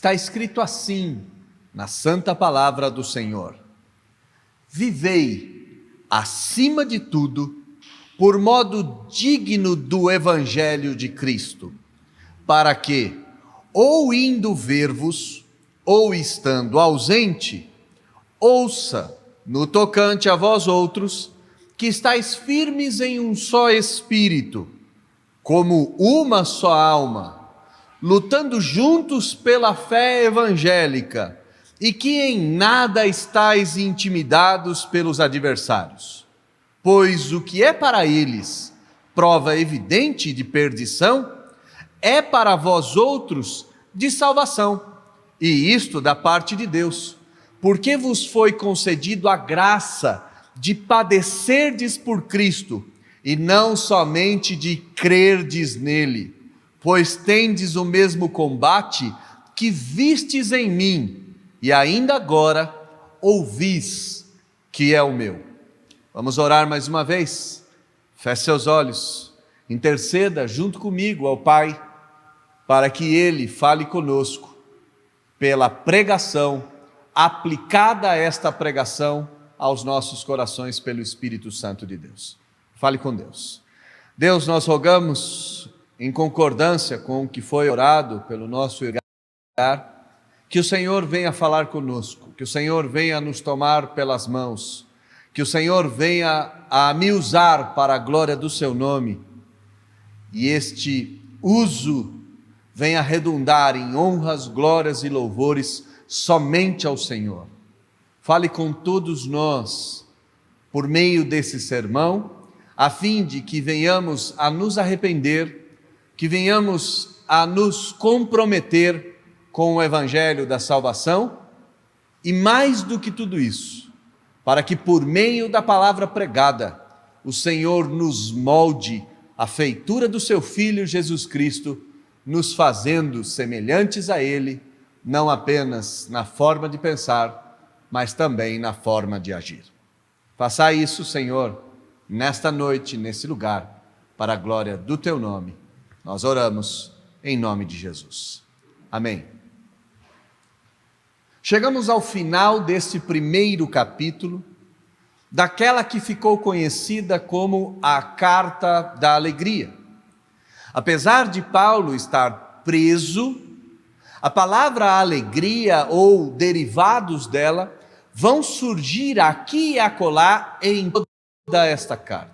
Está escrito assim na santa palavra do Senhor: vivei, acima de tudo, por modo digno do Evangelho de Cristo, para que, ou indo ver-vos, ou estando ausente, ouça, no tocante a vós outros, que estáis firmes em um só espírito, como uma só alma, lutando juntos pela fé evangélica, e que em nada estáis intimidados pelos adversários. Pois o que é para eles prova evidente de perdição, é para vós outros de salvação, e isto da parte de Deus, porque vos foi concedido a graça de padecerdes por Cristo, e não somente de crerdes nele, pois tendes o mesmo combate que vistes em mim, e ainda agora ouvis que é o meu. Vamos orar mais uma vez? Feche seus olhos, interceda junto comigo ao Pai, para que Ele fale conosco, pela pregação, aplicada a esta pregação aos nossos corações pelo Espírito Santo de Deus. Fale com Deus. Deus, nós rogamos, em concordância com o que foi orado pelo nosso irmão, que o Senhor venha falar conosco, que o Senhor venha nos tomar pelas mãos, que o Senhor venha a me usar para a glória do seu nome, e este uso venha redundar em honras, glórias e louvores somente ao Senhor. Fale com todos nós, por meio desse sermão, a fim de que venhamos a nos arrepender, que venhamos a nos comprometer com o Evangelho da salvação, e mais do que tudo isso, para que por meio da palavra pregada, o Senhor nos molde a feitura do seu Filho Jesus Cristo, nos fazendo semelhantes a Ele, não apenas na forma de pensar, mas também na forma de agir. Faça isso, Senhor, nesta noite, nesse lugar, para a glória do Teu nome. Nós oramos em nome de Jesus. Amém. Chegamos ao final deste primeiro capítulo, daquela que ficou conhecida como a Carta da Alegria. Apesar de Paulo estar preso, a palavra alegria ou derivados dela vão surgir aqui e acolá em toda esta carta.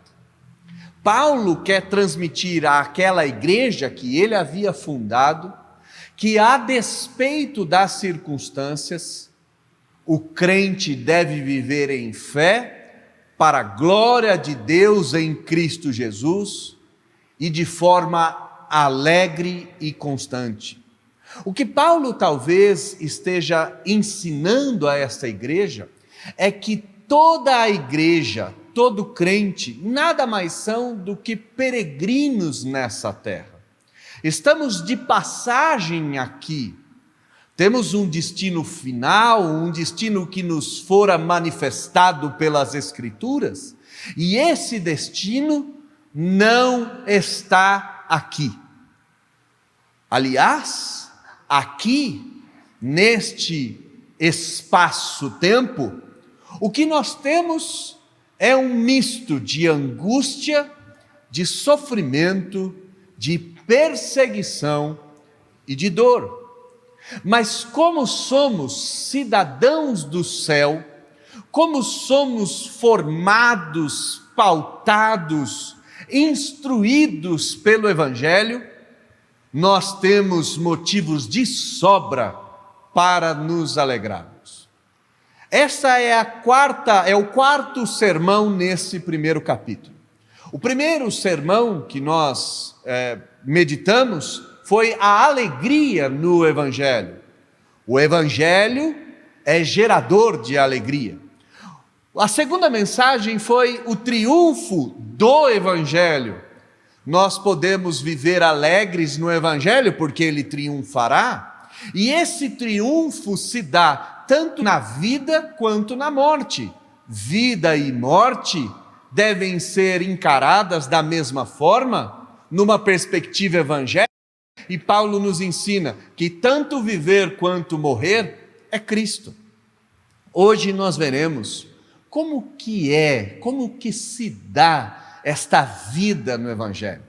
Paulo quer transmitir àquela igreja que ele havia fundado, que a despeito das circunstâncias, o crente deve viver em fé, para a glória de Deus em Cristo Jesus, e de forma alegre e constante. O que Paulo talvez esteja ensinando a esta igreja é que toda a igreja, todo crente, nada mais são do que peregrinos nessa terra. Estamos de passagem aqui, temos um destino final, um destino que nos fora manifestado pelas Escrituras, e esse destino não está aqui. Aliás, aqui, neste espaço-tempo, o que nós temos é um misto de angústia, de sofrimento, de perseguição e de dor. Mas como somos cidadãos do céu, como somos formados, pautados, instruídos pelo Evangelho, nós temos motivos de sobra para nos alegrarmos. Essa é o quarto sermão nesse primeiro capítulo. O primeiro sermão que nós meditamos foi a alegria no Evangelho. O Evangelho é gerador de alegria. A segunda mensagem foi o triunfo do Evangelho. Nós podemos viver alegres no Evangelho porque ele triunfará, e esse triunfo se dá tanto na vida quanto na morte. Vida e morte devem ser encaradas da mesma forma, numa perspectiva evangélica, E Paulo nos ensina que tanto viver quanto morrer é Cristo. Hoje nós veremos como que se dá esta vida no Evangelho.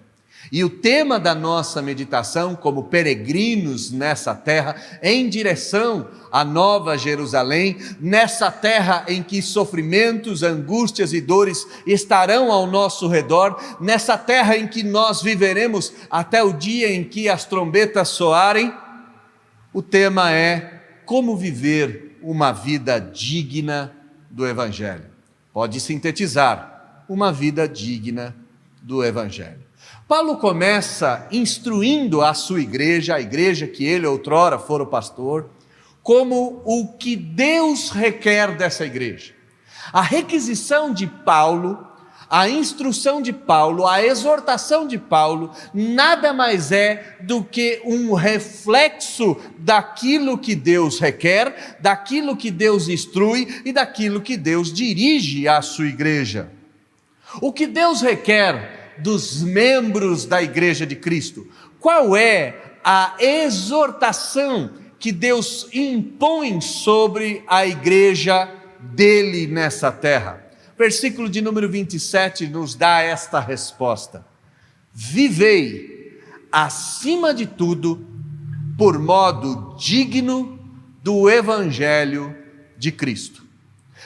E o tema da nossa meditação, como peregrinos nessa terra, em direção à Nova Jerusalém, nessa terra em que sofrimentos, angústias e dores estarão ao nosso redor, nessa terra em que nós viveremos até o dia em que as trombetas soarem, o tema é como viver uma vida digna do Evangelho. Pode sintetizar: uma vida digna do Evangelho. Paulo começa instruindo a sua igreja, a igreja que ele outrora fora o pastor, como o que Deus requer dessa igreja. A requisição de Paulo, a instrução de Paulo, a exortação de Paulo, nada mais é do que um reflexo daquilo que Deus requer, daquilo que Deus instrui e daquilo que Deus dirige à sua igreja. O que Deus requer dos membros da igreja de Cristo? Qual é a exortação que Deus impõe sobre a igreja dele nessa terra? Versículo de número 27 nos dá esta resposta: vivei, acima de tudo, por modo digno do Evangelho de Cristo.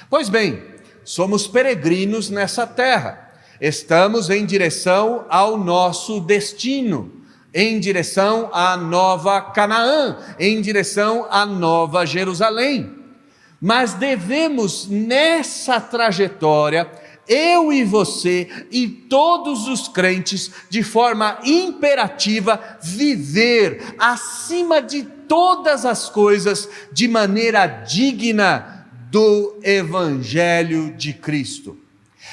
Pois bem, somos peregrinos nessa terra. Estamos em direção ao nosso destino, em direção à Nova Canaã, em direção à Nova Jerusalém. Mas devemos, nessa trajetória, eu e você e todos os crentes, de forma imperativa, viver acima de todas as coisas, de maneira digna do Evangelho de Cristo.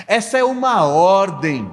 Essa é uma ordem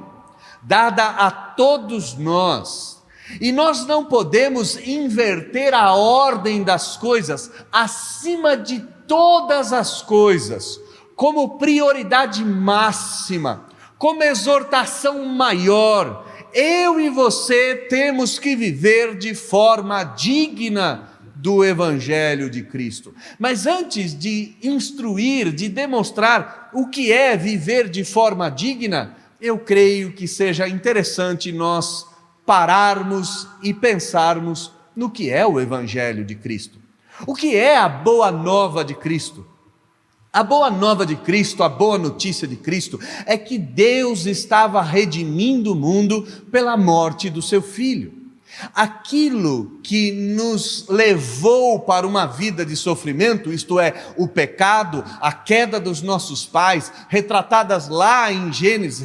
dada a todos nós, e nós não podemos inverter a ordem das coisas acima de todas as coisas, como prioridade máxima, como exortação maior. Eu e você temos que viver de forma digna do Evangelho de Cristo. Mas antes de instruir, de demonstrar o que é viver de forma digna, eu creio que seja interessante nós pararmos e pensarmos no que é o Evangelho de Cristo. O que é a boa nova de Cristo? A boa nova de Cristo, a boa notícia de Cristo, é que Deus estava redimindo o mundo pela morte do seu Filho. Aquilo que nos levou para uma vida de sofrimento, isto é, o pecado, a queda dos nossos pais, retratada lá em Gênesis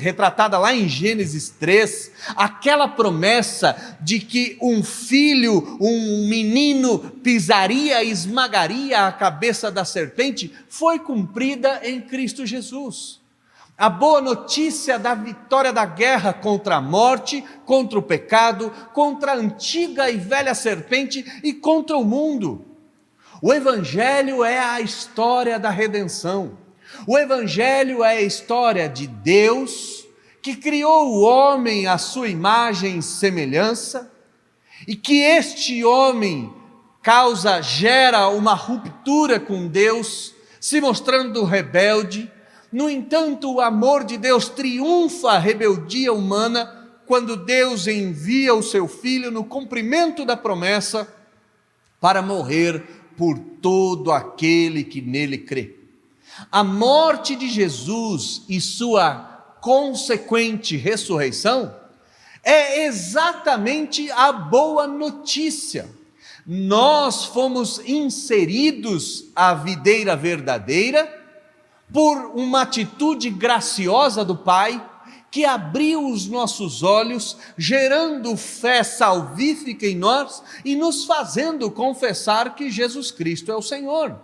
3, aquela promessa de que um filho, um menino pisaria e esmagaria a cabeça da serpente, foi cumprida em Cristo Jesus. A boa notícia da vitória da guerra contra a morte, contra o pecado, contra a antiga e velha serpente e contra o mundo. O Evangelho é a história da redenção. O Evangelho é a história de Deus, que criou o homem à sua imagem e semelhança, e que este homem gera uma ruptura com Deus, se mostrando rebelde. No entanto, o amor de Deus triunfa a rebeldia humana quando Deus envia o seu Filho no cumprimento da promessa para morrer por todo aquele que nele crê. A morte de Jesus e sua consequente ressurreição é exatamente a boa notícia. Nós fomos inseridos à videira verdadeira por uma atitude graciosa do Pai, que abriu os nossos olhos, gerando fé salvífica em nós e nos fazendo confessar que Jesus Cristo é o Senhor.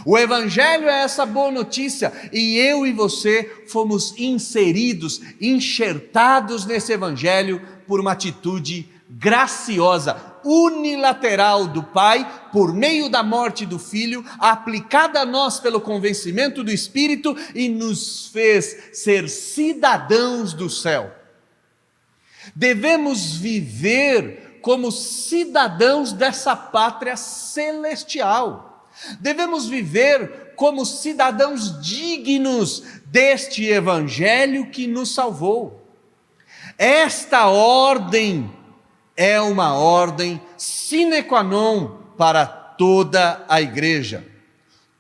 O Evangelho é essa boa notícia, e eu e você fomos inseridos, enxertados nesse Evangelho por uma atitude graciosa, unilateral do Pai, por meio da morte do Filho, aplicada a nós pelo convencimento do Espírito, e nos fez ser cidadãos do céu. Devemos viver como cidadãos dessa pátria celestial. Devemos viver como cidadãos dignos deste evangelho que nos salvou. Esta ordem é uma ordem sine qua non para toda a igreja.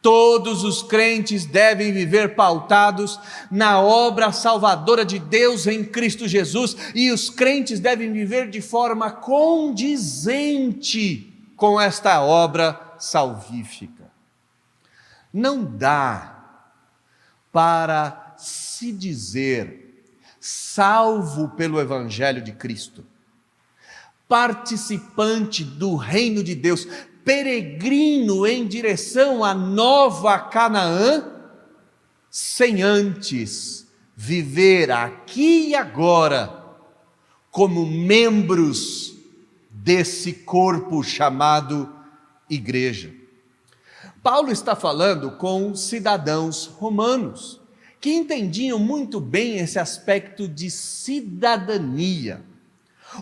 Todos os crentes devem viver pautados na obra salvadora de Deus em Cristo Jesus, e os crentes devem viver de forma condizente com esta obra salvífica. Não dá para se dizer salvo pelo Evangelho de Cristo, participante do reino de Deus, peregrino em direção à nova Canaã, sem antes viver aqui e agora como membros desse corpo chamado igreja. Paulo está falando com cidadãos romanos, que entendiam muito bem esse aspecto de cidadania.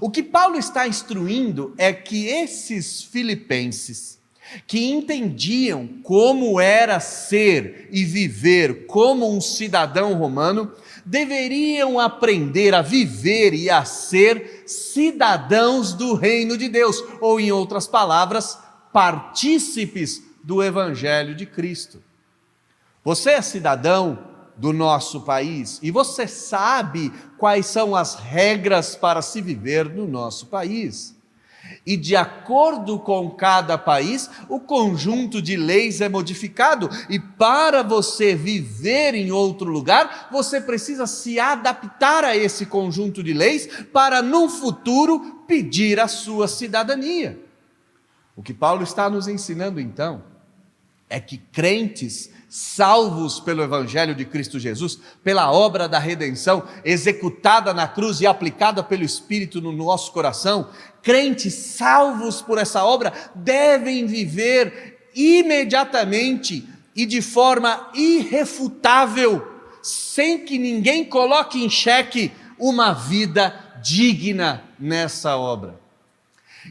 O que Paulo está instruindo é que esses filipenses, que entendiam como era ser e viver como um cidadão romano, deveriam aprender a viver e a ser cidadãos do reino de Deus, ou em outras palavras, partícipes do Evangelho de Cristo. Você é cidadão do nosso país e você sabe quais são as regras para se viver no nosso país. E de acordo com cada país, o conjunto de leis é modificado, e para você viver em outro lugar, você precisa se adaptar a esse conjunto de leis para no futuro pedir a sua cidadania. O que Paulo está nos ensinando então é que crentes salvos pelo Evangelho de Cristo Jesus, pela obra da redenção executada na cruz e aplicada pelo Espírito no nosso coração, crentes salvos por essa obra devem viver imediatamente e de forma irrefutável, sem que ninguém coloque em xeque uma vida digna nessa obra.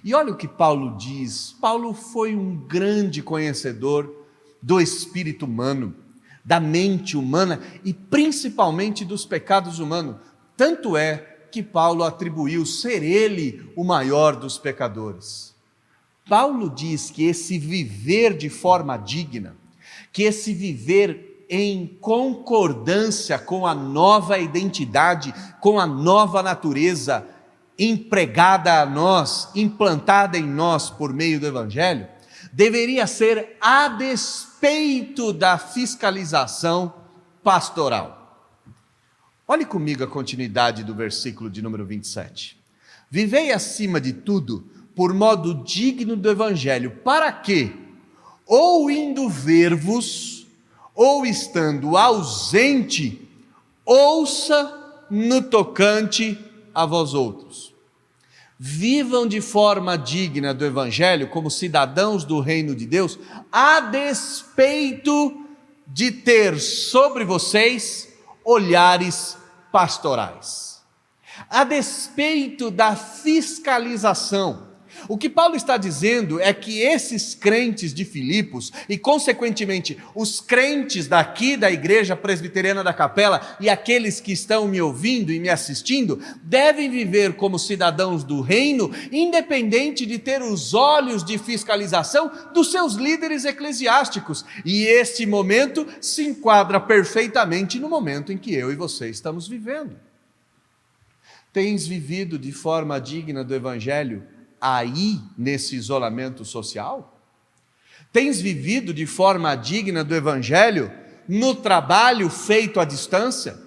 E olha o que Paulo diz. Paulo foi um grande conhecedor do espírito humano, da mente humana e principalmente dos pecados humanos. Tanto é que Paulo atribuiu ser ele o maior dos pecadores. Paulo diz que esse viver de forma digna, que esse viver em concordância com a nova identidade, com a nova natureza empregada a nós, implantada em nós por meio do Evangelho, deveria ser a despeito da fiscalização pastoral. Olhe comigo a continuidade do versículo de número 27. Vivei acima de tudo por modo digno do Evangelho, para que, ou indo ver-vos, ou estando ausente, ouça no tocante a vós outros. Vivam de forma digna do Evangelho, como cidadãos do reino de Deus, a despeito de ter sobre vocês olhares pastorais, a despeito da fiscalização. O que Paulo está dizendo é que esses crentes de Filipos, e consequentemente os crentes daqui da Igreja Presbiteriana da Capela e aqueles que estão me ouvindo e me assistindo, devem viver como cidadãos do reino, independente de ter os olhos de fiscalização dos seus líderes eclesiásticos. E este momento se enquadra perfeitamente no momento em que eu e você estamos vivendo. Tens vivido de forma digna do Evangelho aí nesse isolamento social? Tens vivido de forma digna do Evangelho no trabalho feito à distância?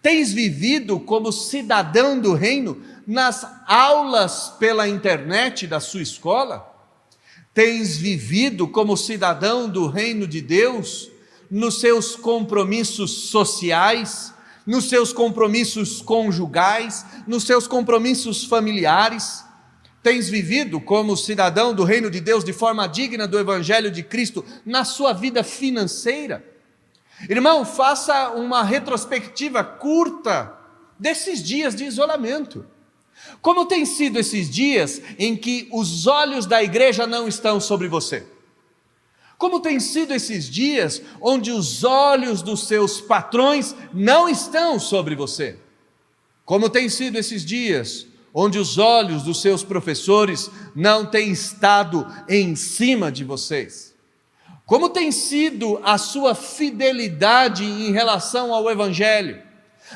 Tens vivido como cidadão do reino nas aulas pela internet da sua escola? Tens vivido como cidadão do reino de Deus nos seus compromissos sociais, nos seus compromissos conjugais, nos seus compromissos familiares? Tens vivido como cidadão do reino de Deus de forma digna do Evangelho de Cristo na sua vida financeira? Irmão, faça uma retrospectiva curta desses dias de isolamento. Como tem sido esses dias em que os olhos da igreja não estão sobre você? Como tem sido esses dias onde os olhos dos seus patrões não estão sobre você? Como tem sido esses dias onde os olhos dos seus professores não têm estado em cima de vocês? Como tem sido a sua fidelidade em relação ao Evangelho?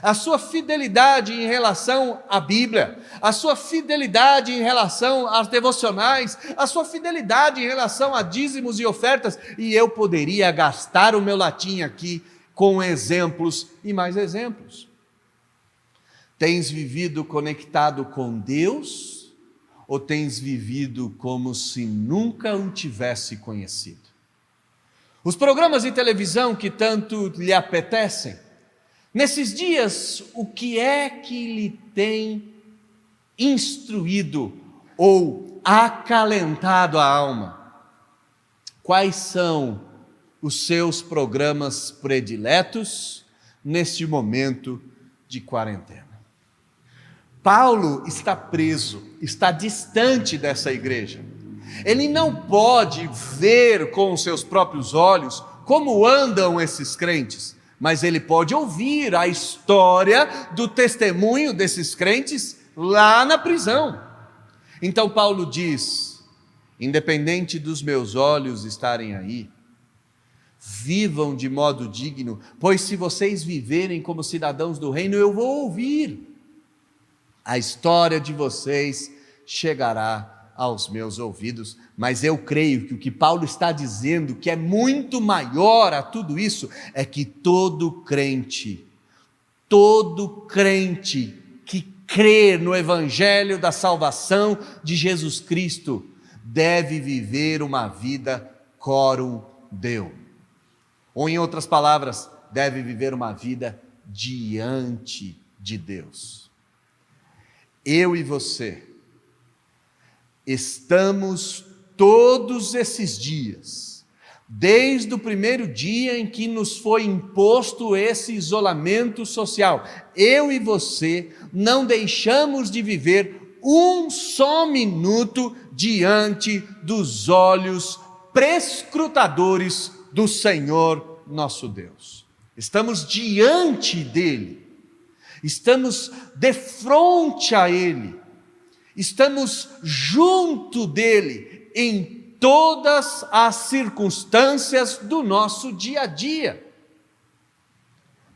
A sua fidelidade em relação à Bíblia, a sua fidelidade em relação às devocionais, a sua fidelidade em relação a dízimos e ofertas, e eu poderia gastar o meu latim aqui com exemplos e mais exemplos. Tens vivido conectado com Deus ou tens vivido como se nunca o tivesse conhecido? Os programas de televisão que tanto lhe apetecem, nesses dias, o que é que lhe tem instruído ou acalentado a alma? Quais são os seus programas prediletos neste momento de quarentena? Paulo está preso, está distante dessa igreja. Ele não pode ver com os seus próprios olhos como andam esses crentes, mas ele pode ouvir a história do testemunho desses crentes lá na prisão. Então Paulo diz: independente dos meus olhos estarem aí, vivam de modo digno, pois se vocês viverem como cidadãos do reino, eu vou ouvir. A história de vocês chegará aos meus ouvidos, mas eu creio que o que Paulo está dizendo, que é muito maior a tudo isso, é que todo crente que crê no Evangelho da salvação de Jesus Cristo, deve viver uma vida corum Deo, ou em outras palavras, deve viver uma vida diante de Deus. Eu e você estamos todos esses dias, desde o primeiro dia em que nos foi imposto esse isolamento social, eu e você não deixamos de viver um só minuto diante dos olhos prescrutadores do Senhor nosso Deus. Estamos diante dele, estamos defronte a ele, estamos junto dele em todas as circunstâncias do nosso dia a dia.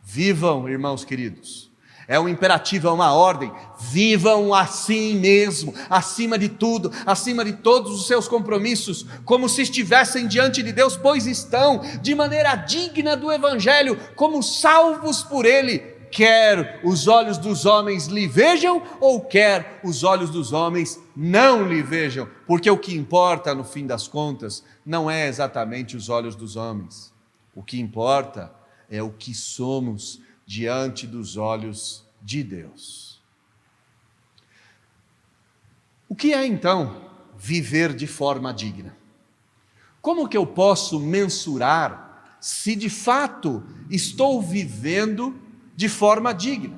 Vivam, irmãos queridos, é um imperativo, é uma ordem, vivam assim mesmo, acima de tudo, acima de todos os seus compromissos, como se estivessem diante de Deus, pois estão, de maneira digna do Evangelho, como salvos por ele, quer os olhos dos homens lhe vejam, ou quer os olhos dos homens não lhe vejam, porque o que importa no fim das contas, não é exatamente os olhos dos homens, o que importa é o que somos diante dos olhos de Deus. O que é então viver de forma digna? Como que eu posso mensurar se de fato estou vivendo de forma digna?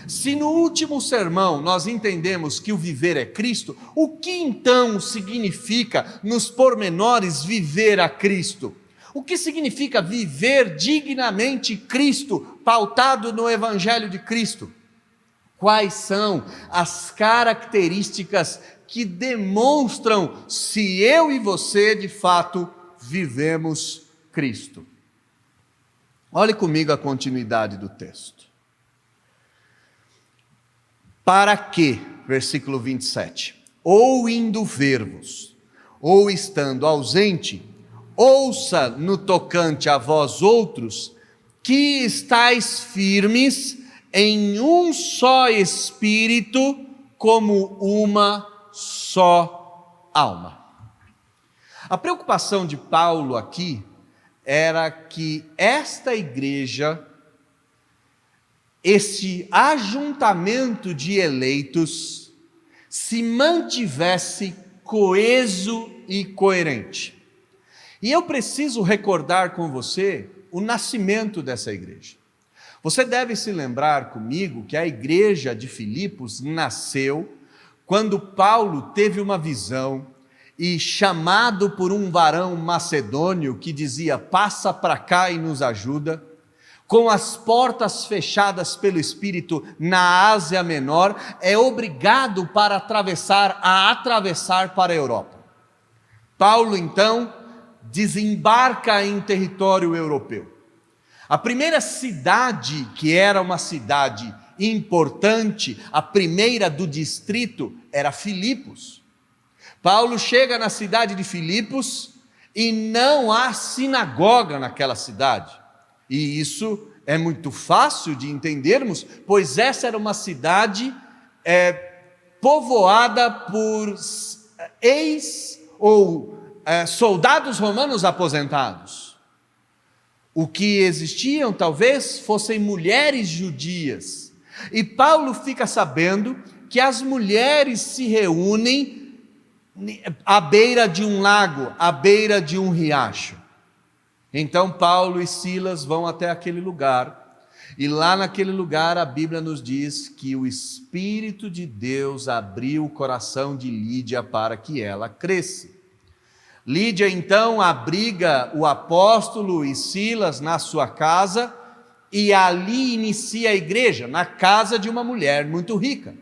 Se no último sermão nós entendemos que o viver é Cristo, o que então significa nos pormenores viver a Cristo? O que significa viver dignamente Cristo, pautado no Evangelho de Cristo? Quais são as características que demonstram se eu e você de fato vivemos Cristo? Olhe comigo a continuidade do texto. Para que, versículo 27, ou indo ver-vos, ou estando ausente, ouça no tocante a vós outros, que estáis firmes em um só espírito, como uma só alma. A preocupação de Paulo aqui era que esta igreja, esse ajuntamento de eleitos, se mantivesse coeso e coerente. E eu preciso recordar com você o nascimento dessa igreja. Você deve se lembrar comigo que a igreja de Filipos nasceu quando Paulo teve uma visão e chamado por um varão macedônio que dizia: passa para cá e nos ajuda, com as portas fechadas pelo Espírito na Ásia Menor, é obrigado para atravessar para a Europa. Paulo então desembarca em território europeu. A primeira cidade, que era uma cidade importante, a primeira do distrito, era Filipos. Paulo chega na cidade de Filipos e não há sinagoga naquela cidade. E isso é muito fácil de entendermos, pois essa era uma cidade povoada por soldados romanos aposentados. O que existiam talvez fossem mulheres judias. E Paulo fica sabendo que as mulheres se reúnem à beira de um lago, à beira de um riacho. Então Paulo e Silas vão até aquele lugar, e lá naquele lugar a Bíblia nos diz que o Espírito de Deus abriu o coração de Lídia para que ela cresça. Lídia então abriga o apóstolo e Silas na sua casa, e ali inicia a igreja, na casa de uma mulher muito rica.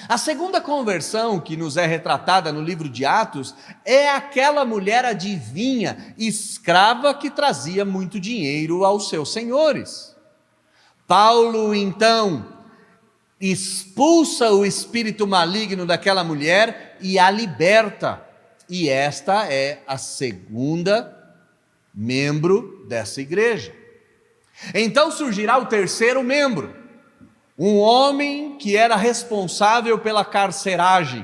A segunda conversão que nos é retratada no livro de Atos é aquela mulher adivinha, escrava, que trazia muito dinheiro aos seus senhores. Paulo então expulsa o espírito maligno daquela mulher e a liberta. E esta é a segunda membro dessa igreja. Então surgirá o terceiro membro, um homem que era responsável pela carceragem,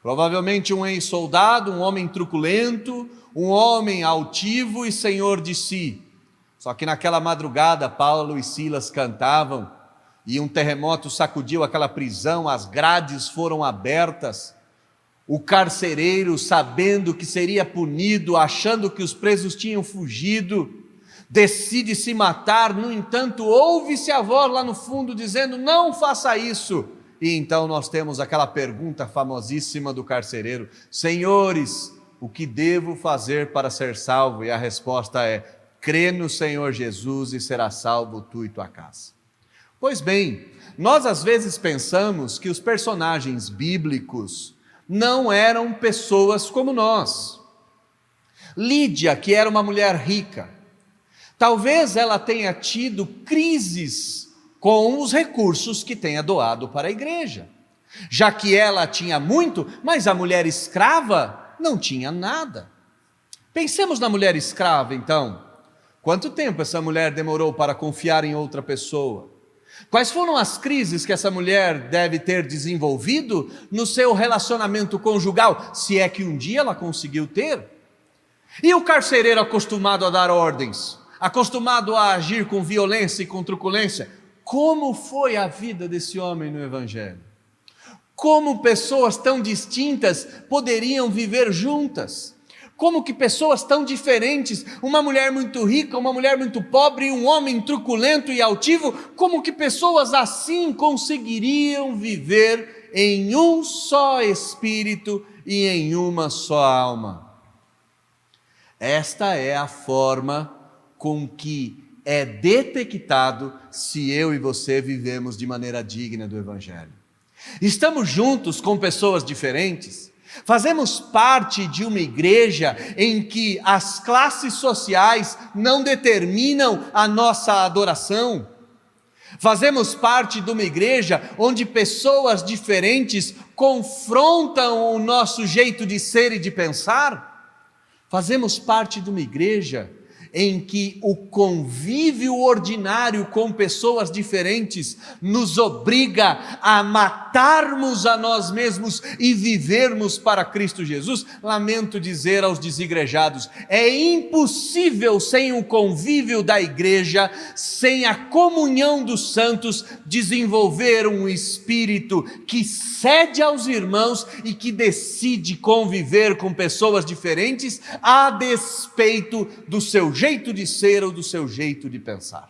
provavelmente um ex-soldado, um homem truculento, um homem altivo e senhor de si. Só que naquela madrugada Paulo e Silas cantavam, e um terremoto sacudiu aquela prisão, as grades foram abertas. O carcereiro, sabendo que seria punido, achando que os presos tinham fugido, decide se matar. No entanto, ouve-se a voz lá no fundo dizendo: não faça isso. E então nós temos aquela pergunta famosíssima do carcereiro: senhores, o que devo fazer para ser salvo? E a resposta é: crê no Senhor Jesus e será salvo tu e tua casa. Pois bem, nós às vezes pensamos que os personagens bíblicos não eram pessoas como nós. Lídia, que era uma mulher rica, talvez ela tenha tido crises com os recursos que tenha doado para a igreja, já que ela tinha muito, mas a mulher escrava não tinha nada. Pensemos na mulher escrava então. Quanto tempo essa mulher demorou para confiar em outra pessoa? Quais foram as crises que essa mulher deve ter desenvolvido no seu relacionamento conjugal, se é que um dia ela conseguiu ter? E o carcereiro, acostumado a dar ordens, acostumado a agir com violência e com truculência, como foi a vida desse homem no Evangelho? Como pessoas tão distintas poderiam viver juntas? Como que pessoas tão diferentes, uma mulher muito rica, uma mulher muito pobre, e um homem truculento e altivo, como que pessoas assim conseguiriam viver em um só espírito e em uma só alma? Esta é a forma com que é detectado se eu e você vivemos de maneira digna do Evangelho. Estamos juntos com pessoas diferentes, fazemos parte de uma igreja em que as classes sociais não determinam a nossa adoração. Fazemos parte de uma igreja onde pessoas diferentes confrontam o nosso jeito de ser e de pensar. Fazemos parte de uma igreja em que o convívio ordinário com pessoas diferentes nos obriga a matarmos a nós mesmos e vivermos para Cristo Jesus. Lamento dizer aos desigrejados, é impossível sem o convívio da igreja, sem a comunhão dos santos, desenvolver um espírito que cede aos irmãos e que decide conviver com pessoas diferentes a despeito do seu jeito de ser ou do seu jeito de pensar.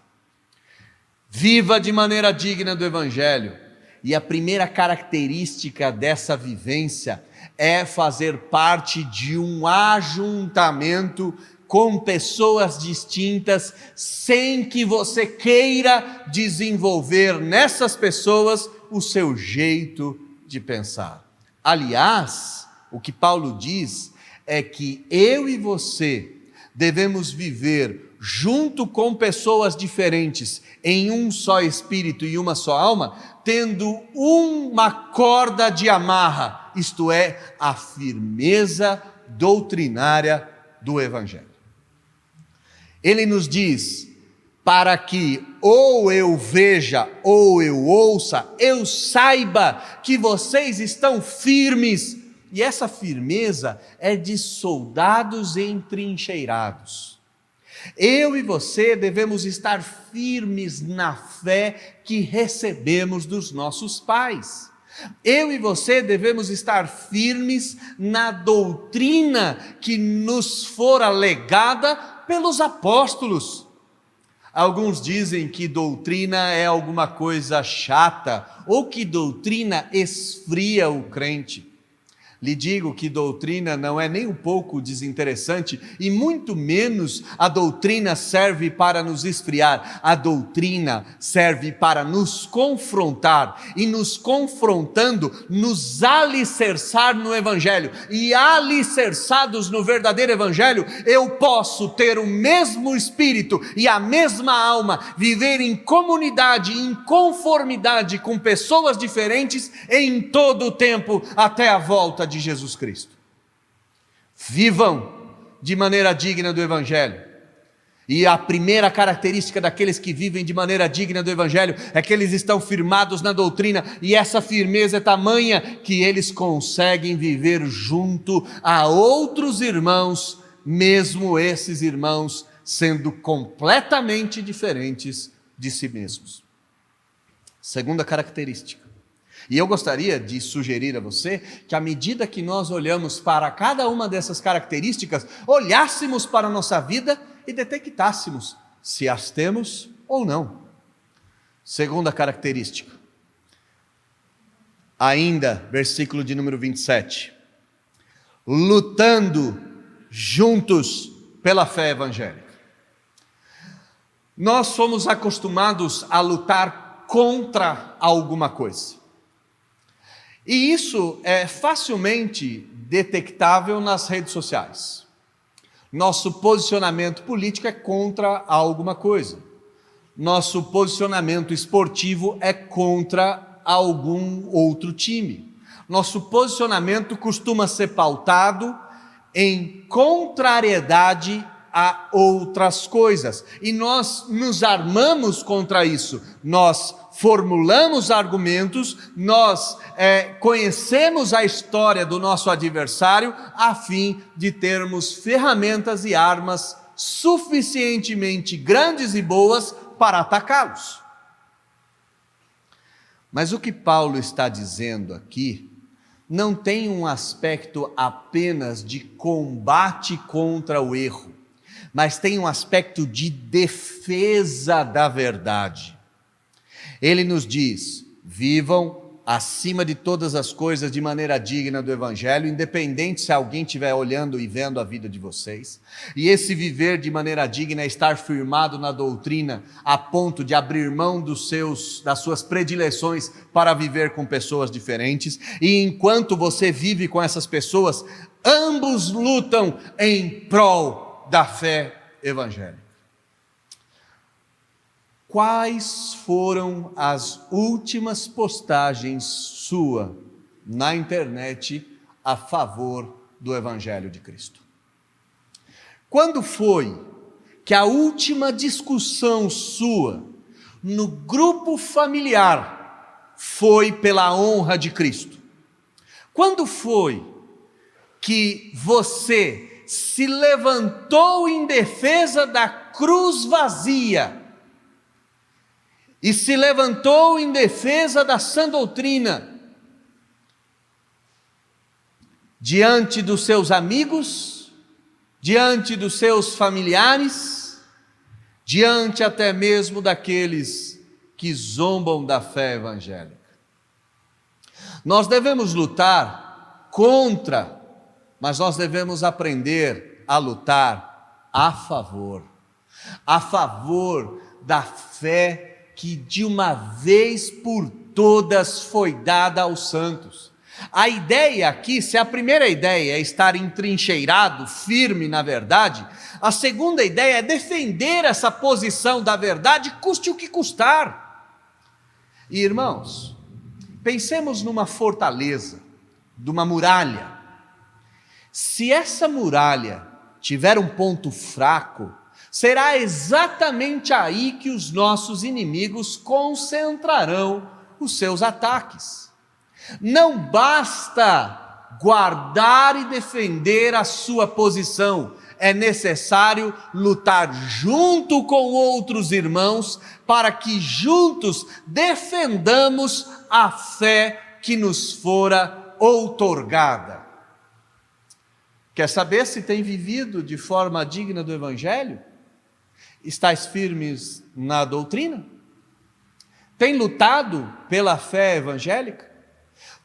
Viva de maneira digna do Evangelho. E a primeira característica dessa vivência é fazer parte de um ajuntamento com pessoas distintas, sem que você queira desenvolver nessas pessoas o seu jeito de pensar. Aliás, o que Paulo diz é que eu e você devemos viver junto com pessoas diferentes, em um só espírito e uma só alma, tendo uma corda de amarra, isto é, a firmeza doutrinária do Evangelho. Ele nos diz, para que ou eu veja ou eu ouça, eu saiba que vocês estão firmes. E essa firmeza é de soldados entrincheirados. Eu e você devemos estar firmes na fé que recebemos dos nossos pais. Eu e você devemos estar firmes na doutrina que nos fora legada pelos apóstolos. Alguns dizem que doutrina é alguma coisa chata, ou que doutrina esfria o crente. Lhe digo que doutrina não é nem um pouco desinteressante, e muito menos a doutrina serve para nos esfriar. A doutrina serve para nos confrontar, e nos confrontando, nos alicerçar no Evangelho. E alicerçados no verdadeiro Evangelho, eu posso ter o mesmo espírito e a mesma alma, viver em comunidade, em conformidade com pessoas diferentes em todo o tempo, até a volta de Jesus Cristo. Vivam de maneira digna do Evangelho. E a primeira característica daqueles que vivem de maneira digna do Evangelho é que eles estão firmados na doutrina, e essa firmeza é tamanha que eles conseguem viver junto a outros irmãos, mesmo esses irmãos sendo completamente diferentes de si mesmos. Segunda característica. E eu gostaria de sugerir a você que, à medida que nós olhamos para cada uma dessas características, olhássemos para a nossa vida e detectássemos se as temos ou não. Segunda característica. Ainda, versículo de número 27. Lutando juntos pela fé evangélica. Nós somos acostumados a lutar contra alguma coisa. E isso é facilmente detectável nas redes sociais. Nosso posicionamento político é contra alguma coisa. Nosso posicionamento esportivo é contra algum outro time. Nosso posicionamento costuma ser pautado em contrariedade a outras coisas. E nós nos armamos contra isso. Nós formulamos argumentos, nós conhecemos a história do nosso adversário, a fim de termos ferramentas e armas suficientemente grandes e boas para atacá-los. Mas o que Paulo está dizendo aqui não tem um aspecto apenas de combate contra o erro, mas tem um aspecto de defesa da verdade. Ele nos diz: vivam acima de todas as coisas de maneira digna do Evangelho, independente se alguém estiver olhando e vendo a vida de vocês. E esse viver de maneira digna é estar firmado na doutrina, a ponto de abrir mão das suas predileções para viver com pessoas diferentes. E enquanto você vive com essas pessoas, ambos lutam em prol da fé evangélica. Quais foram as últimas postagens sua na internet a favor do Evangelho de Cristo? Quando foi que a última discussão sua no grupo familiar foi pela honra de Cristo? Quando foi que você se levantou em defesa da cruz vazia e se levantou em defesa da sã doutrina diante dos seus amigos, diante dos seus familiares, diante até mesmo daqueles que zombam da fé evangélica? Nós devemos lutar contra, mas nós devemos aprender a lutar a favor da fé que de uma vez por todas foi dada aos santos. A ideia aqui, se a primeira ideia é estar entrincheirado, firme na verdade, a segunda ideia é defender essa posição da verdade, custe o que custar. E irmãos, pensemos numa fortaleza, numa muralha. Se essa muralha tiver um ponto fraco, será exatamente aí que os nossos inimigos concentrarão os seus ataques. Não basta guardar e defender a sua posição, é necessário lutar junto com outros irmãos para que juntos defendamos a fé que nos fora outorgada. Quer saber se tem vivido de forma digna do Evangelho? Estais firmes na doutrina? Tem lutado pela fé evangélica?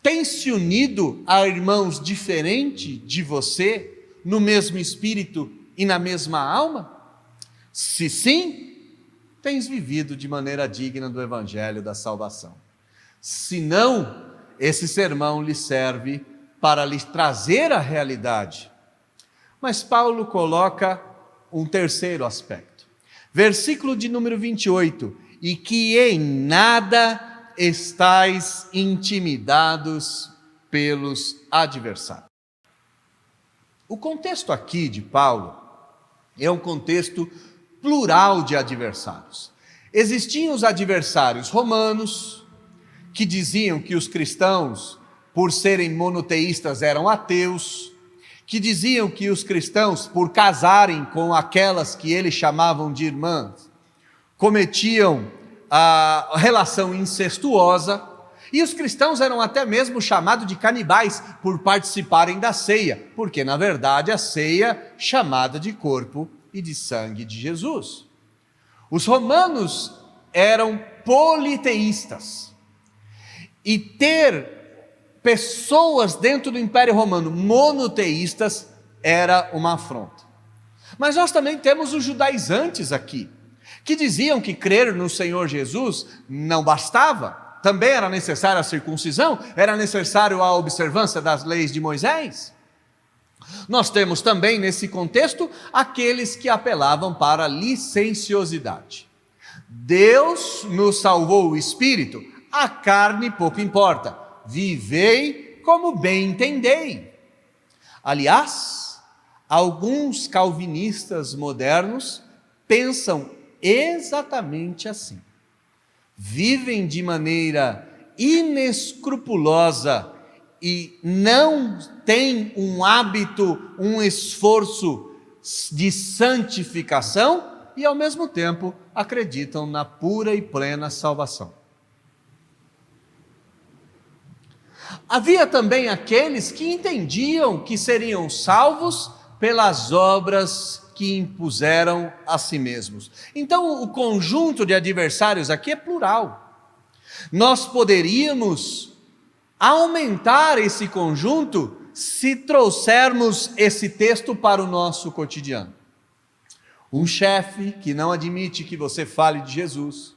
Tem se unido a irmãos diferentes de você, no mesmo espírito e na mesma alma? Se sim, tens vivido de maneira digna do Evangelho da salvação. Se não, esse sermão lhe serve para lhe trazer a realidade. Mas Paulo coloca um terceiro aspecto. Versículo de número 28, e que em nada estais intimidados pelos adversários. O contexto aqui de Paulo é um contexto plural de adversários. Existiam os adversários romanos, que diziam que os cristãos, por serem monoteístas, eram ateus, que diziam que os cristãos, por casarem com aquelas que eles chamavam de irmãs, cometiam a relação incestuosa, e os cristãos eram até mesmo chamados de canibais por participarem da ceia, porque na verdade a ceia chamada de corpo e de sangue de Jesus. Os romanos eram politeístas, e ter pessoas dentro do Império Romano monoteístas era uma afronta. Mas nós também temos os judaizantes aqui, que diziam que crer no Senhor Jesus não bastava, também era necessária a circuncisão, era necessário a observância das leis de Moisés. Nós temos também nesse contexto aqueles que apelavam para a licenciosidade. Deus nos salvou o espírito, a carne pouco importa, vivei como bem entendei. Aliás, alguns calvinistas modernos pensam exatamente assim. Vivem de maneira inescrupulosa e não têm um hábito, um esforço de santificação e ao mesmo tempo acreditam na pura e plena salvação. Havia também aqueles que entendiam que seriam salvos pelas obras que impuseram a si mesmos. Então, o conjunto de adversários aqui é plural. Nós poderíamos aumentar esse conjunto se trouxermos esse texto para o nosso cotidiano. Um chefe que não admite que você fale de Jesus.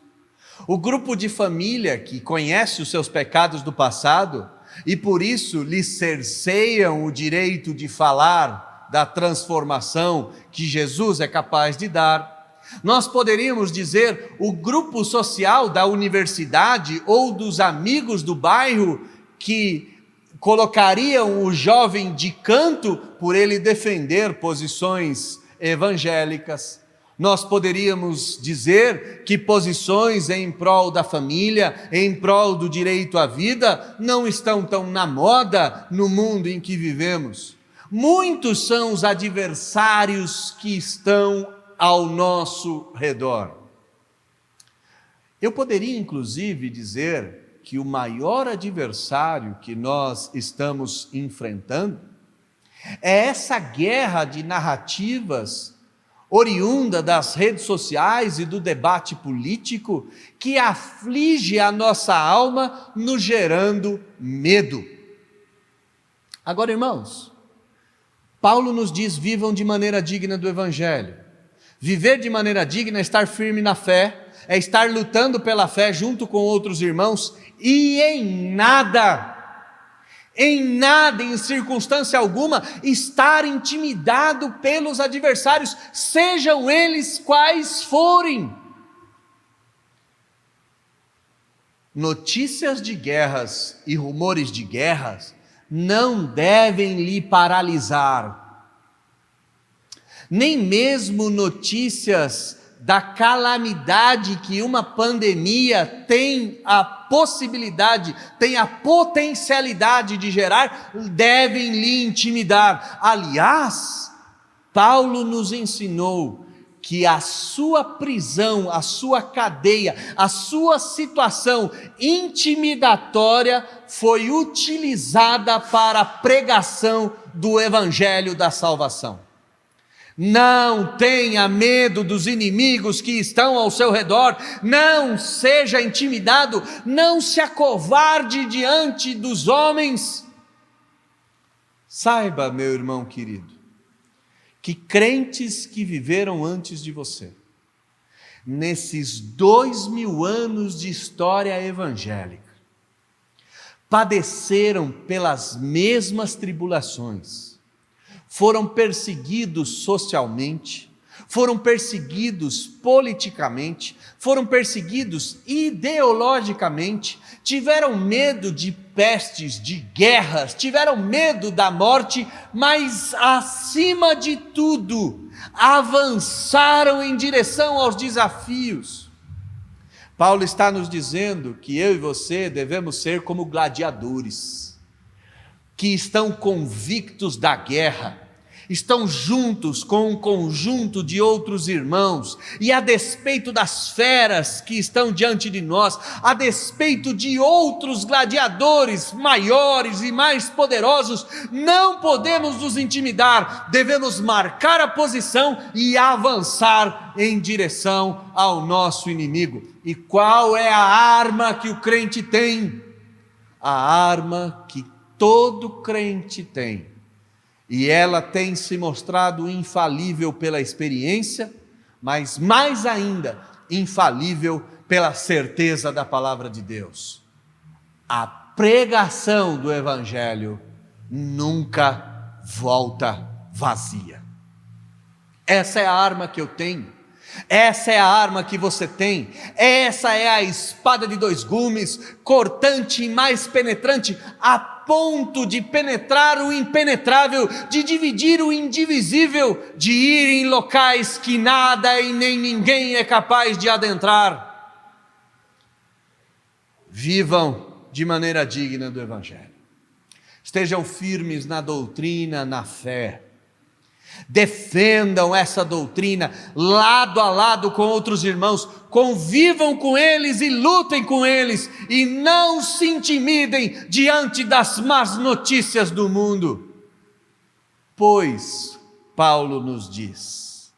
O grupo de família que conhece os seus pecados do passado e por isso lhe cerceiam o direito de falar da transformação que Jesus é capaz de dar. Nós poderíamos dizer o grupo social da universidade ou dos amigos do bairro que colocariam o jovem de canto por ele defender posições evangélicas. Nós poderíamos dizer que posições em prol da família, em prol do direito à vida, não estão tão na moda no mundo em que vivemos. Muitos são os adversários que estão ao nosso redor. Eu poderia inclusive dizer que o maior adversário que nós estamos enfrentando é essa guerra de narrativas oriunda das redes sociais e do debate político, que aflige a nossa alma, nos gerando medo. Agora, irmãos, Paulo nos diz: vivam de maneira digna do Evangelho. Viver de maneira digna é estar firme na fé, é estar lutando pela fé junto com outros irmãos, e em nada, em circunstância alguma, estar intimidado pelos adversários, sejam eles quais forem. Notícias de guerras e rumores de guerras não devem lhe paralisar. Nem mesmo notícias da calamidade que uma pandemia tem a possibilidade, tem a potencialidade de gerar, devem lhe intimidar. Aliás, Paulo nos ensinou que a sua prisão, a sua cadeia, a sua situação intimidatória foi utilizada para a pregação do Evangelho da salvação. Não tenha medo dos inimigos que estão ao seu redor, não seja intimidado, não se acovarde diante dos homens. Saiba, meu irmão querido, que crentes que viveram antes de você, nesses 2000 anos de história evangélica, padeceram pelas mesmas tribulações, foram perseguidos socialmente, foram perseguidos politicamente, foram perseguidos ideologicamente, tiveram medo de pestes, de guerras, tiveram medo da morte, mas acima de tudo, avançaram em direção aos desafios. Paulo está nos dizendo que eu e você devemos ser como gladiadores, que estão convictos da guerra, estão juntos com um conjunto de outros irmãos, e a despeito das feras que estão diante de nós, a despeito de outros gladiadores maiores e mais poderosos, não podemos nos intimidar, devemos marcar a posição e avançar em direção ao nosso inimigo. E qual é a arma que o crente tem? A arma que todo crente tem, e ela tem se mostrado infalível pela experiência, mas mais ainda, infalível pela certeza da palavra de Deus. A pregação do Evangelho nunca volta vazia. Essa é a arma que eu tenho, essa é a arma que você tem, essa é a espada de dois gumes, cortante e mais penetrante, a ponto de penetrar o impenetrável, de dividir o indivisível, de ir em locais que nada e nem ninguém é capaz de adentrar. Vivam de maneira digna do Evangelho, estejam firmes na doutrina, na fé, defendam essa doutrina lado a lado com outros irmãos, convivam com eles e lutem com eles, e não se intimidem diante das más notícias do mundo, pois Paulo nos diz: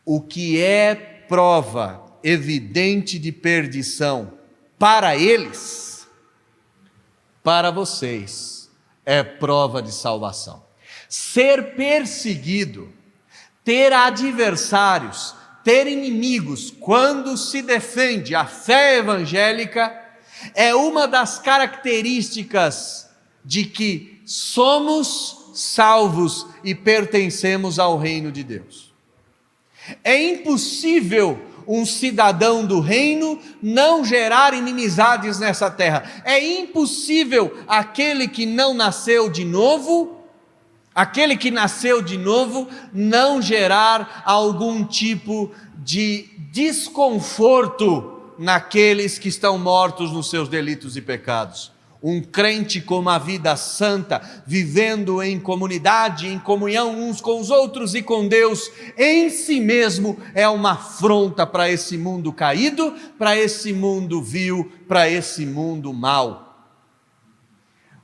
o que é prova evidente de perdição para eles, para vocês é prova de salvação. Ser perseguido, ter adversários, ter inimigos, quando se defende a fé evangélica, é uma das características de que somos salvos e pertencemos ao reino de Deus. É impossível um cidadão do reino não gerar inimizades nessa terra. É impossível aquele que não nasceu de novo, não gerar algum tipo de desconforto naqueles que estão mortos nos seus delitos e pecados. Um crente com uma vida santa, vivendo em comunidade, em comunhão uns com os outros e com Deus, em si mesmo é uma afronta para esse mundo caído, para esse mundo vil, para esse mundo mau.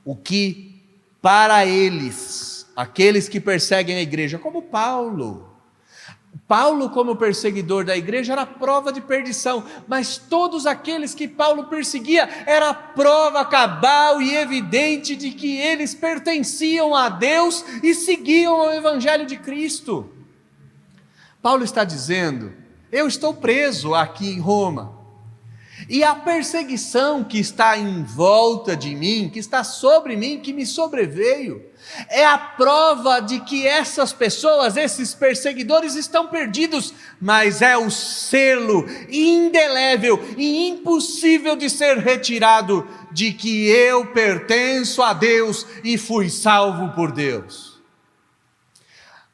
O que para eles, aqueles que perseguem a igreja, como Paulo, Paulo, como perseguidor da igreja, era prova de perdição, mas todos aqueles que Paulo perseguia era prova cabal e evidente de que eles pertenciam a Deus e seguiam o evangelho de Cristo. Paulo está dizendo: eu estou preso aqui em Roma, e a perseguição que está em volta de mim, que está sobre mim, que me sobreveio, é a prova de que essas pessoas, esses perseguidores estão perdidos, mas é o selo indelével e impossível de ser retirado de que eu pertenço a Deus e fui salvo por Deus.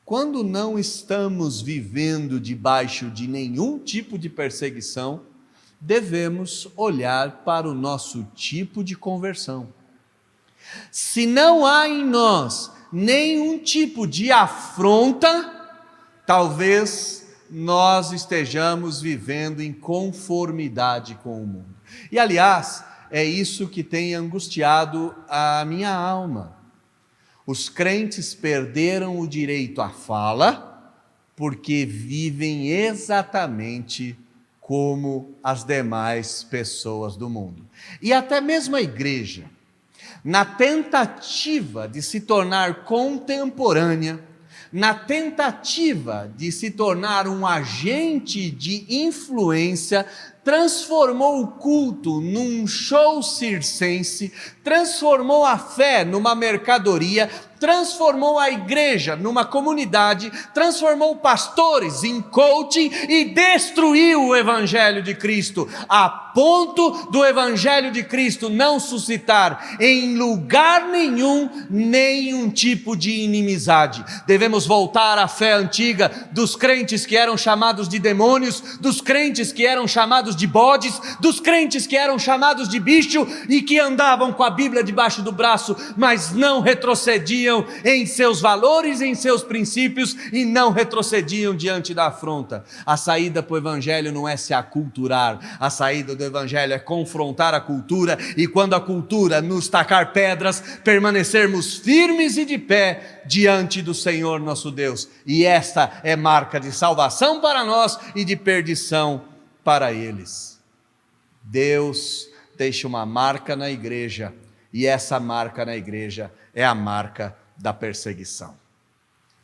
Quando não estamos vivendo debaixo de nenhum tipo de perseguição, devemos olhar para o nosso tipo de conversão. Se não há em nós nenhum tipo de afronta, talvez nós estejamos vivendo em conformidade com o mundo. E aliás, é isso que tem angustiado a minha alma. Os crentes perderam o direito à fala, porque vivem exatamente como as demais pessoas do mundo. E até mesmo a igreja, na tentativa de se tornar contemporânea, na tentativa de se tornar um agente de influência, transformou o culto num show circense, transformou a fé numa mercadoria, transformou a igreja numa comunidade, transformou pastores em coaching e destruiu o evangelho de Cristo, a ponto do evangelho de Cristo não suscitar em lugar nenhum tipo de inimizade. Devemos voltar à fé antiga dos crentes que eram chamados de demônios, dos crentes que eram chamados de bodes, dos crentes que eram chamados de bicho e que andavam com a Bíblia debaixo do braço, mas não retrocediam em seus valores, em seus princípios, e não retrocediam diante da afronta. A saída para o evangelho não é se aculturar, a saída do evangelho é confrontar a cultura, e quando a cultura nos tacar pedras, permanecermos firmes e de pé diante do Senhor nosso Deus. E esta é marca de salvação para nós e de perdição para eles. Deus deixa uma marca na igreja, e essa marca na igreja é a marca da perseguição.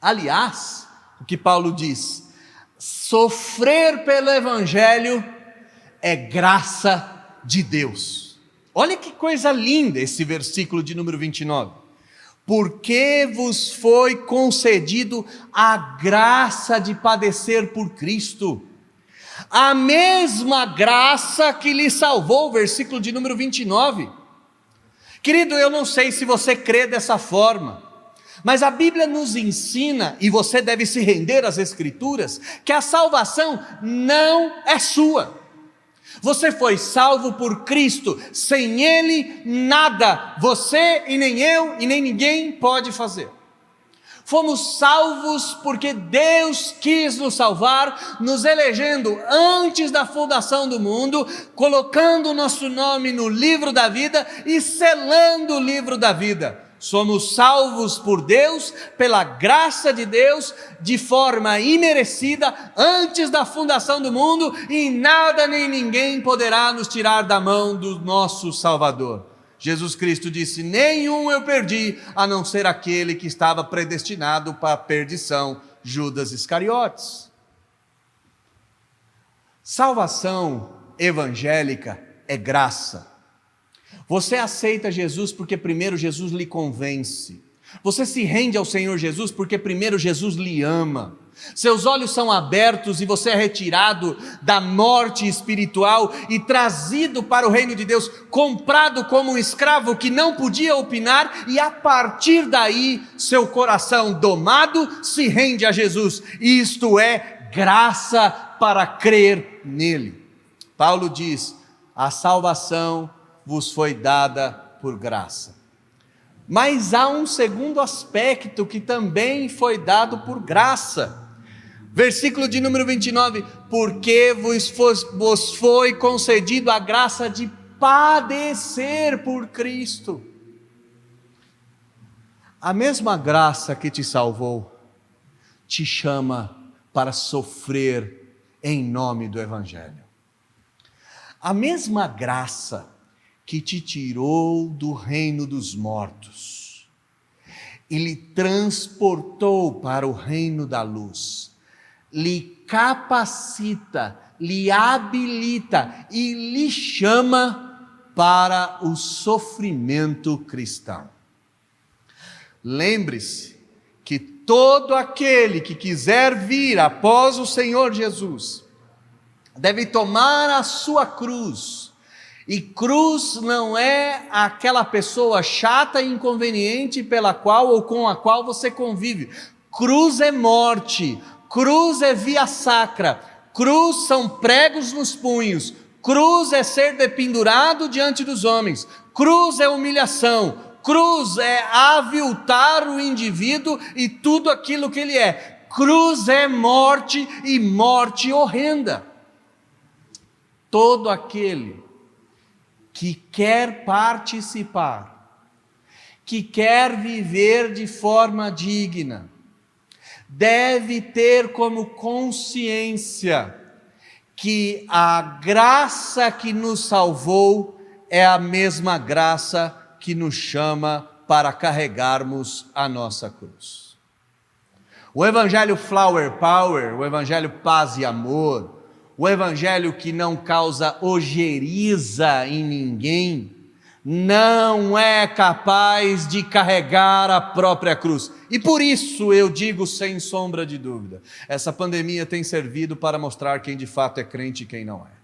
Aliás, o que Paulo diz: sofrer pelo evangelho é graça de Deus. Olha que coisa linda esse versículo de número 29. Porque vos foi concedido a graça de padecer por Cristo, a mesma graça que lhe salvou, versículo de número 29. Querido, eu não sei se você crê dessa forma, mas a Bíblia nos ensina, e você deve se render às Escrituras, que a salvação não é sua. Você foi salvo por Cristo, sem Ele nada, você e nem eu e nem ninguém pode fazer. Fomos salvos porque Deus quis nos salvar, nos elegendo antes da fundação do mundo, colocando o nosso nome no livro da vida e selando o livro da vida. Somos salvos por Deus, pela graça de Deus, de forma imerecida, antes da fundação do mundo, e nada nem ninguém poderá nos tirar da mão do nosso Salvador. Jesus Cristo disse: nenhum eu perdi, a não ser aquele que estava predestinado para a perdição, Judas Iscariotes. Salvação evangélica é graça. Você aceita Jesus porque primeiro Jesus lhe convence. Você se rende ao Senhor Jesus porque primeiro Jesus lhe ama. Seus olhos são abertos e você é retirado da morte espiritual e trazido para o reino de Deus, comprado como um escravo que não podia opinar, e a partir daí seu coração domado se rende a Jesus. Isto é graça para crer nele. Paulo diz: a salvação vos foi dada por graça. Mas há um segundo aspecto que também foi dado por graça. Versículo de número 29, porque vos foi concedido a graça de padecer por Cristo. A mesma graça que te salvou, te chama para sofrer em nome do Evangelho. A mesma graça que te tirou do reino dos mortos e lhe transportou para o reino da luz, lhe capacita, lhe habilita e lhe chama para o sofrimento cristão. Lembre-se que todo aquele que quiser vir após o Senhor Jesus deve tomar a sua cruz. E cruz não é aquela pessoa chata e inconveniente pela qual ou com a qual você convive. Cruz é morte, cruz é via sacra, cruz são pregos nos punhos, cruz é ser dependurado diante dos homens, cruz é humilhação, cruz é aviltar o indivíduo e tudo aquilo que ele é. Cruz é morte e morte horrenda. Todo aquele que quer participar, que quer viver de forma digna, deve ter como consciência que a graça que nos salvou é a mesma graça que nos chama para carregarmos a nossa cruz. O Evangelho Flower Power, o Evangelho Paz e Amor, o Evangelho que não causa ojeriza em ninguém, não é capaz de carregar a própria cruz. E por isso eu digo sem sombra de dúvida, essa pandemia tem servido para mostrar quem de fato é crente e quem não é.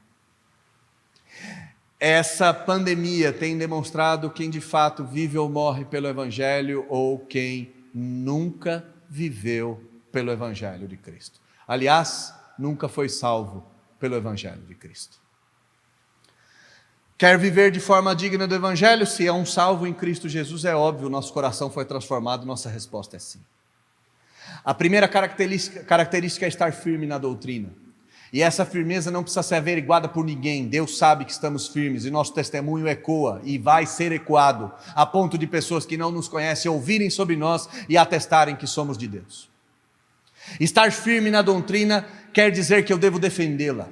Essa pandemia tem demonstrado quem de fato vive ou morre pelo Evangelho ou quem nunca viveu pelo Evangelho de Cristo. Aliás, nunca foi salvo pelo Evangelho de Cristo. Quer viver de forma digna do Evangelho? Se é um salvo em Cristo Jesus, é óbvio, nosso coração foi transformado, nossa resposta é sim. A primeira característica é estar firme na doutrina. E essa firmeza não precisa ser averiguada por ninguém. Deus sabe que estamos firmes e nosso testemunho ecoa e vai ser ecoado, a ponto de pessoas que não nos conhecem ouvirem sobre nós e atestarem que somos de Deus. Estar firme na doutrina quer dizer que eu devo defendê-la.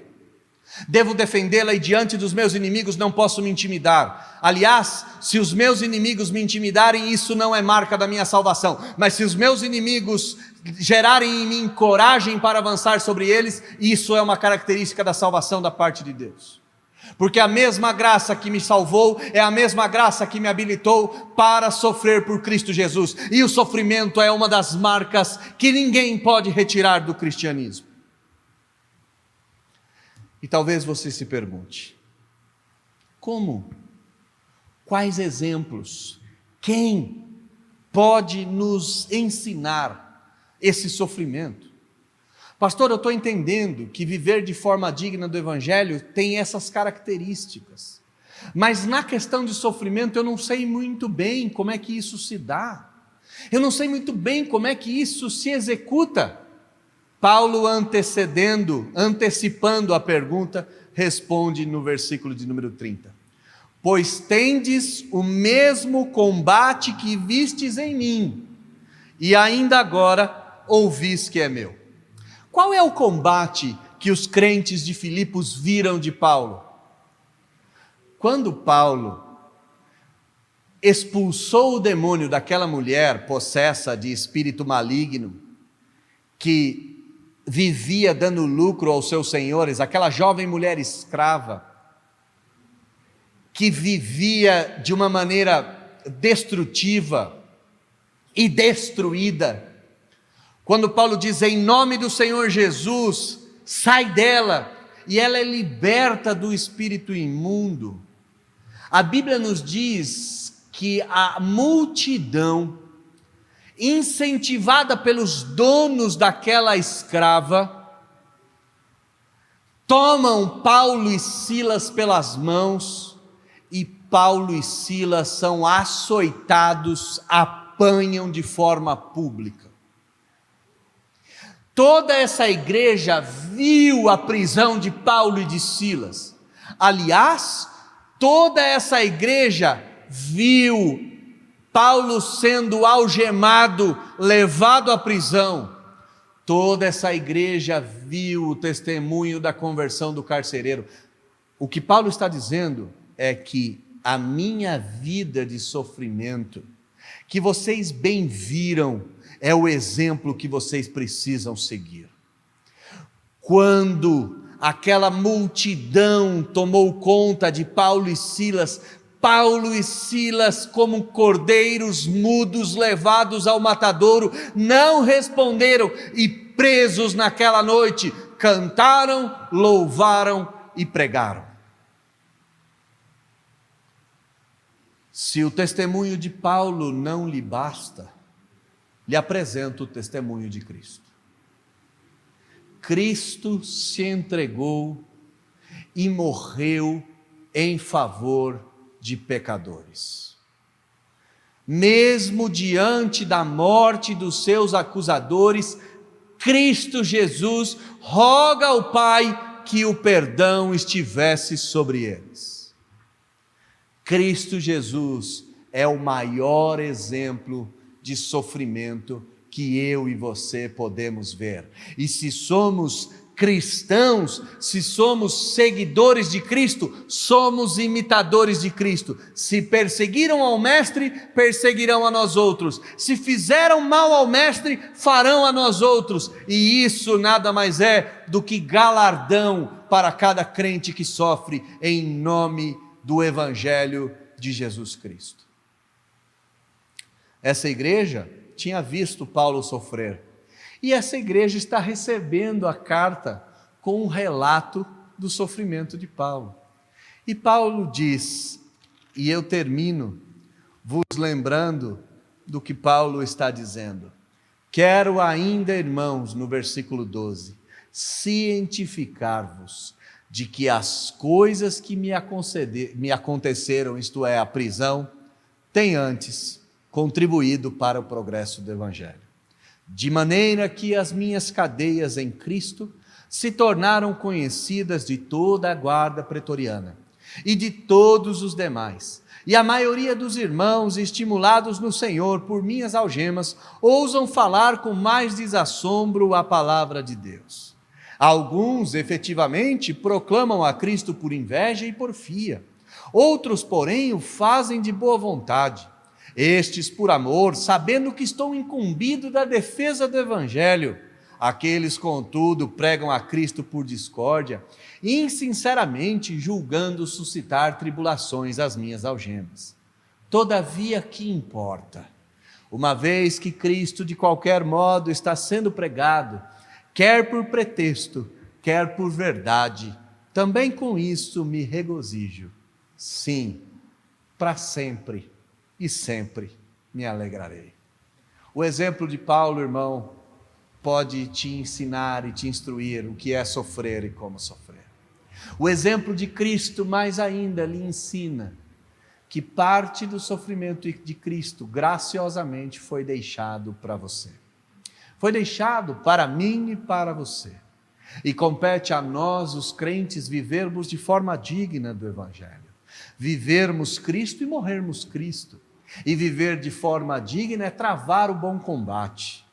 Devo defendê-la e diante dos meus inimigos não posso me intimidar. Aliás, se os meus inimigos me intimidarem, isso não é marca da minha salvação. Mas se os meus inimigos gerarem em mim coragem para avançar sobre eles, isso é uma característica da salvação da parte de Deus. Porque a mesma graça que me salvou é a mesma graça que me habilitou para sofrer por Cristo Jesus. E o sofrimento é uma das marcas que ninguém pode retirar do cristianismo. E talvez você se pergunte, como? Quais exemplos? Quem pode nos ensinar esse sofrimento? Pastor, eu estou entendendo que viver de forma digna do Evangelho tem essas características, mas na questão de sofrimento eu não sei muito bem como é que isso se dá, eu não sei muito bem como é que isso se executa. Paulo, antecipando a pergunta, responde no versículo de número 30. Pois tendes o mesmo combate que vistes em mim, e ainda agora ouvis que é meu. Qual é o combate que os crentes de Filipos viram de Paulo? Quando Paulo expulsou o demônio daquela mulher possessa de espírito maligno, que vivia dando lucro aos seus senhores, aquela jovem mulher escrava, que vivia de uma maneira destrutiva e destruída. Quando Paulo diz, em nome do Senhor Jesus, sai dela, e ela é liberta do espírito imundo. A Bíblia nos diz que a multidão, incentivada pelos donos daquela escrava, tomam Paulo e Silas pelas mãos, e Paulo e Silas são açoitados, apanham de forma pública. Toda essa igreja viu a prisão de Paulo e de Silas. Aliás, toda essa igreja viu Paulo sendo algemado, levado à prisão. Toda essa igreja viu o testemunho da conversão do carcereiro. O que Paulo está dizendo é que a minha vida de sofrimento, que vocês bem viram, é o exemplo que vocês precisam seguir. Quando aquela multidão tomou conta de Paulo e Silas, como cordeiros mudos levados ao matadouro, não responderam e presos naquela noite, cantaram, louvaram e pregaram. Se o testemunho de Paulo não lhe basta, lhe apresento o testemunho de Cristo. Cristo se entregou e morreu em favor de pecadores. Mesmo diante da morte dos seus acusadores, Cristo Jesus roga ao Pai que o perdão estivesse sobre eles. Cristo Jesus é o maior exemplo de sofrimento que eu e você podemos ver. E se somos cristãos, se somos seguidores de Cristo, somos imitadores de Cristo. Se perseguiram ao Mestre, perseguirão a nós outros. Se fizeram mal ao Mestre, farão a nós outros. E isso nada mais é do que galardão para cada crente que sofre em nome do Evangelho de Jesus Cristo. Essa igreja tinha visto Paulo sofrer, e essa igreja está recebendo a carta com um relato do sofrimento de Paulo. E Paulo diz, e eu termino vos lembrando do que Paulo está dizendo: quero ainda, irmãos, no versículo 12, cientificar-vos de que as coisas que me aconteceram, isto é, a prisão, têm antes contribuído para o progresso do Evangelho, de maneira que as minhas cadeias em Cristo se tornaram conhecidas de toda a guarda pretoriana e de todos os demais, e a maioria dos irmãos, estimulados no Senhor por minhas algemas, ousam falar com mais desassombro a palavra de Deus. Alguns, efetivamente, proclamam a Cristo por inveja e porfia, outros, porém, o fazem de boa vontade. Estes por amor, sabendo que estou incumbido da defesa do Evangelho. Aqueles, contudo, pregam a Cristo por discórdia, insinceramente julgando suscitar tribulações às minhas algemas. Todavia, que importa? Uma vez que Cristo, de qualquer modo, está sendo pregado, quer por pretexto, quer por verdade, também com isso me regozijo. Sim, para sempre e sempre me alegrarei. O exemplo de Paulo, irmão, pode te ensinar e te instruir o que é sofrer e como sofrer. O exemplo de Cristo, mais ainda, lhe ensina que parte do sofrimento de Cristo, graciosamente, foi deixado para você. Foi deixado para mim e para você. E compete a nós, os crentes, vivermos de forma digna do Evangelho. Vivermos Cristo e morrermos Cristo. E viver de forma digna é travar o bom combate,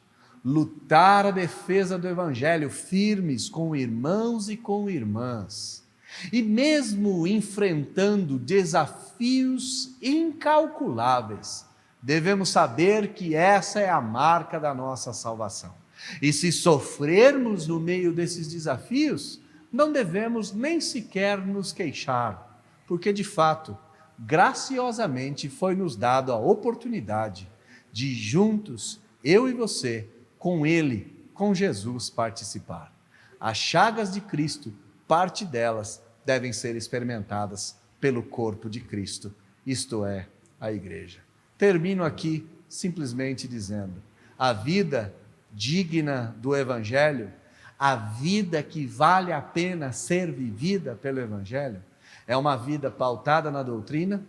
lutar a defesa do Evangelho, firmes com irmãos e com irmãs, e mesmo enfrentando desafios incalculáveis, devemos saber que essa é a marca da nossa salvação. E se sofrermos no meio desses desafios, não devemos nem sequer nos queixar, porque de fato, graciosamente foi-nos dado a oportunidade de juntos, eu e você, com Ele, com Jesus, participar. As chagas de Cristo, parte delas, devem ser experimentadas pelo corpo de Cristo, isto é, a igreja. Termino aqui simplesmente dizendo, a vida digna do Evangelho, a vida que vale a pena ser vivida pelo Evangelho, é uma vida pautada na doutrina,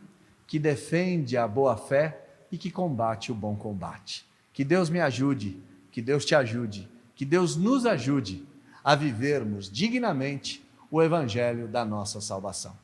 que defende a boa fé e que combate o bom combate. Que Deus me ajude, que Deus te ajude, que Deus nos ajude a vivermos dignamente o Evangelho da nossa salvação.